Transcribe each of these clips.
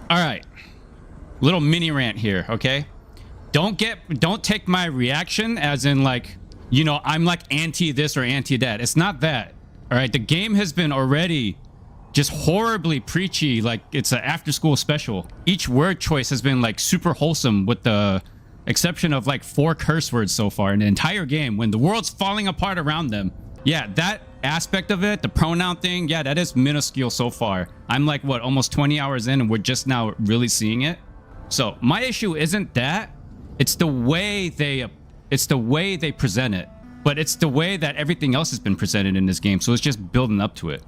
All right. Little mini rant here, okay? Don't take my reaction as in like, you know, I'm like anti this or anti that. It's not that. All right, the game has been already just horribly preachy, like it's an after school special. Each word choice has been like super wholesome with the exception of like 4 curse words so far in the entire game when the world's falling apart around them. Yeah, that aspect of it, the pronoun thing, yeah, that is minuscule so far. I'm like, what, almost 20 hours in and we're just now really seeing it. So my issue isn't that. It's the way they present it. But it's the way that everything else has been presented in this game. So it's just building up to it.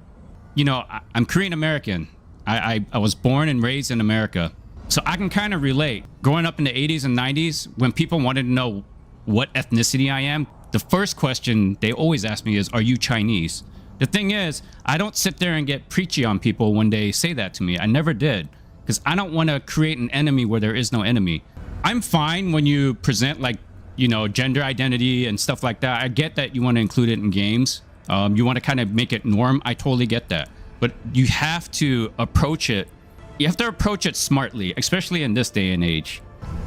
You know, I'm Korean American. I was born and raised in America. So I can kind of relate. Growing up in the 80s and 90s, when people wanted to know what ethnicity I am, the first question they always ask me is, are you Chinese? The thing is, I don't sit there and get preachy on people when they say that to me. I never did. Because I don't want to create an enemy where there is no enemy. I'm fine when you present like, you know, gender identity and stuff like that. I get that you want to include it in games. You want to kind of make it norm. I totally get that. But you have to approach it. You have to approach it smartly, especially in this day and age.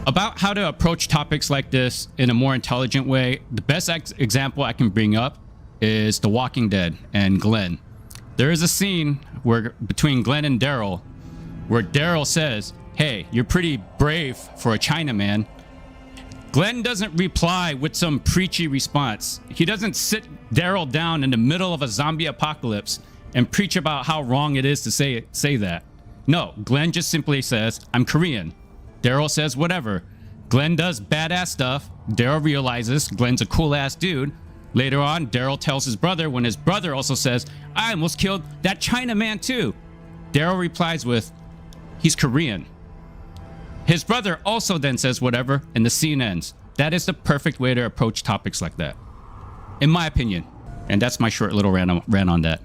About how to approach topics like this in a more intelligent way, the best example I can bring up is The Walking Dead and Glenn. There is a scene where between Glenn and Daryl where Daryl says, hey, you're pretty brave for a Chinaman. Glenn doesn't reply with some preachy response. He doesn't sit Daryl down in the middle of a zombie apocalypse and preach about how wrong it is to say that. No, Glenn just simply says, I'm Korean. Daryl says whatever. Glenn does badass stuff. Daryl realizes Glenn's a cool ass dude. Later on, Daryl tells his brother when his brother also says, I almost killed that Chinaman too. Daryl replies with, he's Korean. His brother also then says whatever, and the scene ends. That is the perfect way to approach topics like that, in my opinion. And that's my short little rant on that.